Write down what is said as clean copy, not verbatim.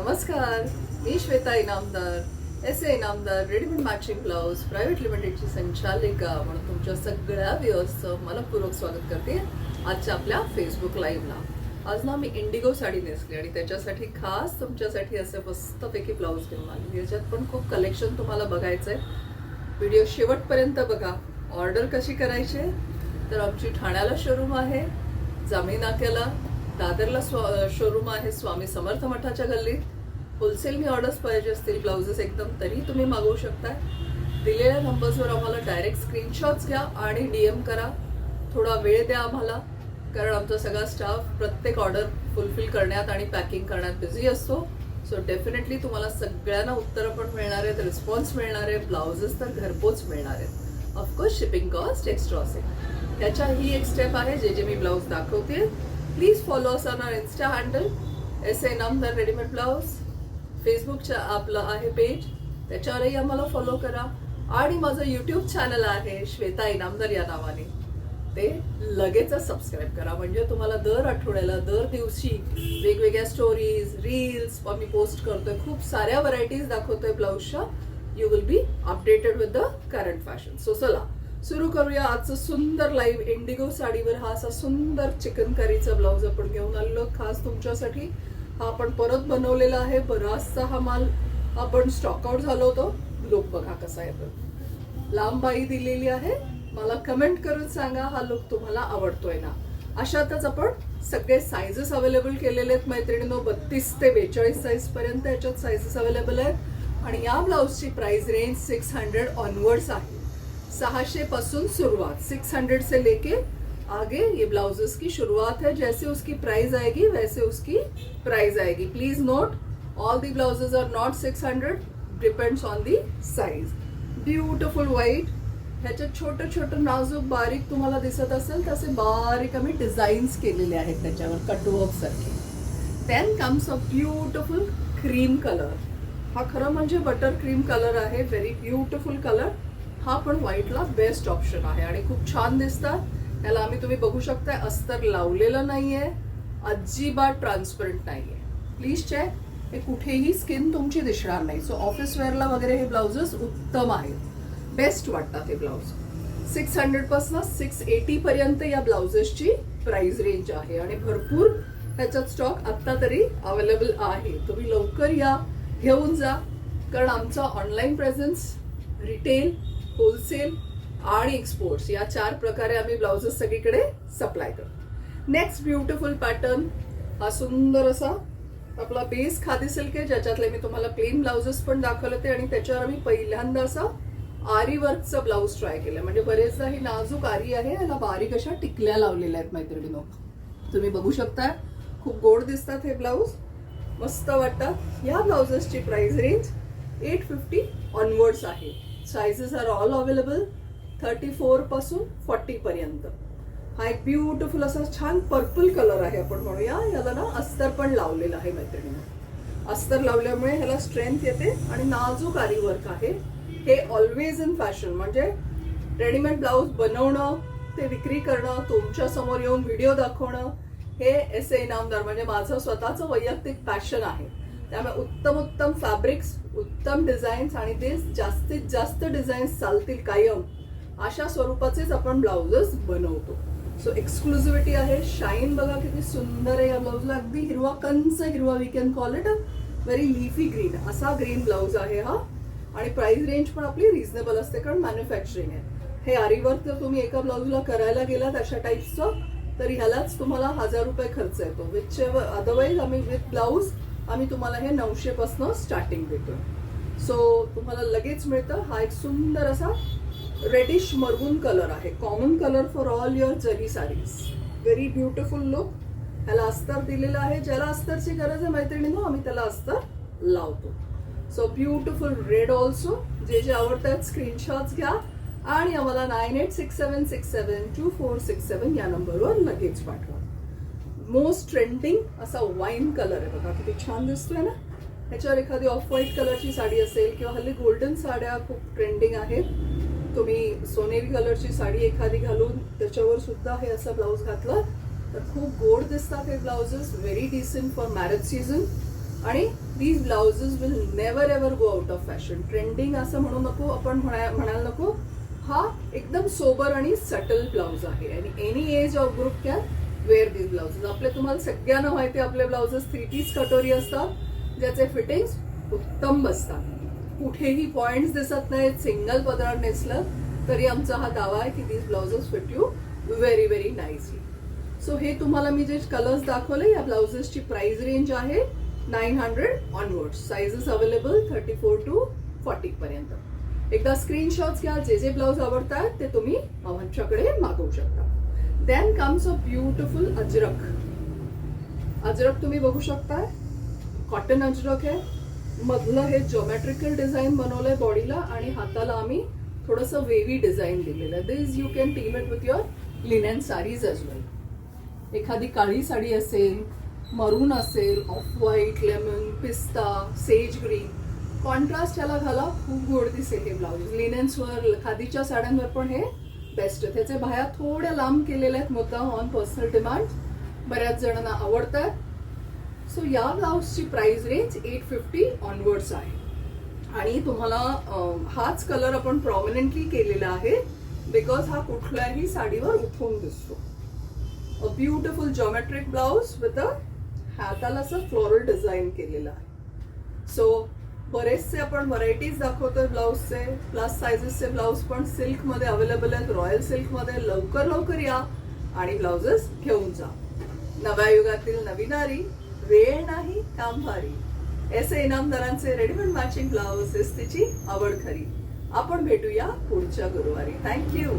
नमस्कार, मी Shweta Inamdar, S A. Inamdar, readymade matching blouse private लिमिटेडची संचालिका म्हणून तुमच्या सगळ्या व्ह्युअर्सचं मनपूर्वक स्वागत करते आजच्या आपल्या फेसबुक लाईव्हला. आज ना मी इंडिगो साडी नेसली आणि त्याच्यासाठी खास तुमच्यासाठी असं मस्तपैकी ब्लाऊज घेऊन आली. याच्यात पण खूप कलेक्शन तुम्हाला बघायचं आहे. व्हिडिओ शेवटपर्यंत बघा. ऑर्डर कशी करायची तर आमची ठाण्याला शोरूम आहे, जांभळी नाक्याला, दादरला शोरूम आहे स्वामी समर्थ मठाच्या गल्लीत. होलसेलनी ऑर्डर्स पाहिजे असतील ब्लाउजेस एकदम तरी तुम्ही मागवू शकता. दिलेल्या नंबर्सवर आम्हाला डायरेक्ट स्क्रीनशॉट्स घ्या आणि DM करा. थोडा वेळ द्या आम्हाला, कारण आमचा सगळा स्टाफ प्रत्येक ऑर्डर फुलफिल करण्यात आणि पॅकिंग करण्यात बिझी असतो. सो डेफिनेटली तुम्हाला सगळ्यांना उत्तरं पण मिळणार आहेत, रिस्पॉन्स मिळणार आहे, ब्लाउजेस तर घरपोच मिळणार आहेत. ऑफकोर्स शिपिंग कॉस्ट एक्स्ट्रा असेल. त्याच्या ही एक स्टेप आहे जे मी ब्लाऊज दाखवते. Please follow us on our insta handle S A. Inamdar readymade blouse. फेसबुकचं आपलं आहे पेज, त्याच्यावरही आम्हाला फॉलो करा. आणि माझं यूट्यूब चॅनल आहे श्वेता इनामदार या नावाने, ते लगेचच सबस्क्राईब करा. म्हणजे तुम्हाला दर आठवड्याला दर दिवशी वेगवेगळ्या स्टोरीज, रील्स आम्ही पोस्ट करतोय. खूप साऱ्या व्हरायटीज दाखवतोय ब्लाऊजच्या. You will be updated with the current fashion. So चला सुरू करूया आजचं सुंदर लाईव्ह. इंडिगो साडीवर हा असा सुंदर चिकनकारीचा ब्लाऊज आपण घेऊन आलेलो खास तुमच्यासाठी. हा आपण परत बनवलेला आहे. बराचसा हा माल आपण स्टॉक आउट झालो होतो. लुक बघा कसा येतो. लांब बाई दिलेली आहे. मला कमेंट करून सांगा हा लुक तुम्हाला आवडतोय ना. अशातच आपण सगळे साईजेस अवेलेबल केलेले आहेत मैत्रिणींनो. 32 ते 42 साईज पर्यंत याच्यात साईजेस अवेलेबल आहेत. आणि या ब्लाऊजची प्राइस रेंज 600 ऑनवर्ड्स आहे. 600 पासून शुरुआत, 600 से लेके आगे ये ब्लाउजेस की शुरुआत है. जैसे उसकी प्राइस आएगी वैसे उसकी प्राइस आएगी. Please note, all the blouses are not 600, depends on the size. Beautiful white. ह्याच्यात छोटं छोटं नाजूक बारीक तुम्हाला दिसत असेल तसे बारीक आम्ही डिझाईन्स केलेले आहेत त्याच्यावर कटवर्क सारखे. Then comes a beautiful cream colour. हा खरं म्हणजे बटर क्रीम कलर आहे. Very beautiful colour. हा पण व्हाईटला बेस्ट ऑप्शन आहे आणि खूप छान दिसतात. याला तुम्ही बघू शकता अस्तर लावलेलं नाहीये, अजिबात ट्रान्सपरंट नाहीये. Please check. हे कुठेही स्किन तुमची दिसणार नाही. सो ऑफिस वेअरला वगैरे हे ब्लाउजेस उत्तम आहेत, बेस्ट वाटतात हे ब्लाउज. 600 पासून 680 पर्यंत या ब्लाउजेसची प्राइस रेंज आहे आणि भरपूर ह्याच्यात स्टॉक आता तरी अवेलेबल आहे. तुम्ही लवकर या, घेऊन जा, कारण आमचा ऑनलाईन प्रेझेन्स, रिटेल, होलसेल आणि एक्सपोर्ट्स या 4 प्रकारे आम्ही ब्लाउजेस सगळीकडे सप्लाय करतो. Next beautiful pattern. हा सुंदर असा आपला बेस खादी सिल्क आहे, ज्याच्यातले मी तुम्हाला प्लेन ब्लाउजेस पण दाखवले होते आणि त्याच्यावर आम्ही पहिल्यांदा असा आरी वर्कचा ब्लाऊज ट्राय केला. म्हणजे बरेचदा ही नाजूक आरी आहे, याला बारीक अशा टिकल्या लावलेल्या आहेत मैत्रिणींनो. तुम्ही बघू शकता, खूप गोड दिसतात हे ब्लाऊज, मस्त वाटतात. या ब्लाउजेसची प्राइस रेंज 850 ऑनवर्ड्स आहे. साइजेस आर ऑल अवेलेबल 34 पासून 40 पर्यंत. हा एक ब्युटिफुल असा छान पर्पल कलर आहे आपण म्हणूया. याला ना अस्तर पण लावलेलं आहे मैत्रिणींनो. अस्तर लावल्यामुळे ह्याला स्ट्रेंथ येते आणि नाजूक आरी वर्क आहे. हे ऑलवेज इन फॅशन. म्हणजे रेडीमेड ब्लाऊज बनवणं, ते विक्री करणं, तुमच्या समोर येऊन व्हिडिओ दाखवणं, हे एस.ए. इनामदार म्हणजे माझं स्वतःचं वैयक्तिक पॅशन आहे. त्यामुळे उत्तम उत्तम फॅब्रिक्स, उत्तम डिझाईन्स आणि ते जास्तीत जास्त डिझाईन्स चालतील कायम अशा स्वरूपाचेच आपण ब्लाउजेस बनवतो. सो एक्सक्लुझिव्हिटी आहे. शाईन बघा किती सुंदर आहे या ब्लाउजला. अगदी हिरवा, कंच हिरवा, we can call it a very leafy green असा ग्रीन ब्लाउज आहे हा. आणि प्राइस रेंज पण आपली रिझनेबल असते कारण मॅन्युफॅक्चरिंग आहे. हे आरी वर्क जर तुम्ही एका ब्लाउजला करायला गेलात अशा टाईपचं तर ह्यालाच तुम्हाला 1000 रुपये खर्च येतो. विच अदरवाईज आम्ही विथ ब्लाऊज आम्ही तुम्हाला हे 900 पासून स्टार्टिंग देतो. सो तुम्हाला लगेच मिळतं. हा एक सुंदर असा रेडिश मरून कलर आहे. Common colour for all your जरी साडीज. Very beautiful look. ह्याला अस्तर दिलेलं आहे. ज्याला अस्तरची गरज आहे मैत्रिणींनो आम्ही त्याला अस्तर लावतो. So beautiful red also. जे जे आवडतात स्क्रीनशॉट्स घ्या आणि आम्हाला 9867672467 या नंबरवर लगेच पाठवा. मोस्ट ट्रेंडिंग असा वाईन कलर आहे बघा, किती छान दिसतोय ना. ह्याच्यावर एखादी ऑफ व्हाईट कलरची साडी असेल किंवा हल्ली गोल्डन साड्या खूप ट्रेंडिंग आहेत. तुम्ही सोनेरी कलरची साडी एखादी घालून त्याच्यावर सुद्धा हे असं ब्लाऊज घातलं तर खूप गोड दिसतात हे blouses. Very decent for marriage season. आणि these blouses will never ever go out of fashion. Trending असं म्हणू नको आपण, म्हणायला नको. हा एकदम सोबर आणि सटल ब्लाउज आहे आणि any age of group can wear these blouses. आपले तुम्हाला सगळ्यांना माहिती आपले ब्लाउजेस 3 पीस कटोरी असतात ज्याचे फिटिंग्स उत्तम बसतात. कुठेही पॉइंट्स दिसत नाहीत. सिंगल पदर नेसलं तरी आमचा हा दावा आहे की these blouses fit you very very nicely. So हे तुम्हाला मी जे कलर्स दाखवले या ब्लाउजेसची प्राइस रेंज आहे 900 ऑनवर्ड. साइजेस अवेलेबल 34 to 40 पर्यंत. एकदा स्क्रीनशॉट्स घ्या. जे जे ब्लाउज आवडतात ते तुम्ही आमच्याकडे मागवू शकता. Then comes a beautiful ajrak. Ajrak तुम्ही बघू शकताय. कॉटन अजरक आहे. मधलं हे ज्योमेट्रिकल डिझाईन बनवलंय बॉडीला आणि हाताला आम्ही थोडंसं वेव्ही डिझाईन दिलेलं आहे. दिस you can team it with your linen sarees age वेल. एखादी काळी साडी असेल, मरून असेल, ऑफ व्हाईट, लेमन, पिस्ता, सेज ग्रीन, कॉन्ट्रास्ट याला घाला, खूप गोड दिसेल हे ब्लाउज. लिनेन्सवर, खादीच्या साड्यांवर पण हे बेस्ट आहे. त्याचे बाह्या थोड्या लांब केलेल्या आहेत मुद्दाम ऑन पर्सनल डिमांड. बऱ्याच जणांना आवडतात. सो या ब्लाउजची प्राइस रेंज 850 ऑनवर्ड्स आहे आणि तुम्हाला हाच कलर आपण प्रॉमिनंटली केलेला आहे बिकॉज हा कुठल्याही साडीवर उठून दिसतो. A beautiful geometric blouse with a हाताला असं फ्लोरल डिझाईन केलेलं आहे. सो बरेचसे आपण व्हरायटीज दाखवतोय ब्लाउजचे. प्लस सायझेसचे ब्लाउज पण सिल्कमध्ये अवेलेबल आहेत, रॉयल सिल्कमध्ये. लवकर लवकर या आणि ब्लाउजेस घेऊन जा. नव्या युगातील नवी नारी, वेळ नाही काम भारी. एसे इनामदारांचे रेडीमेड मॅचिंग ब्लाउज, तिची आवड खरी. आपण भेटूया पुढच्या गुरुवारी. थँक्यू.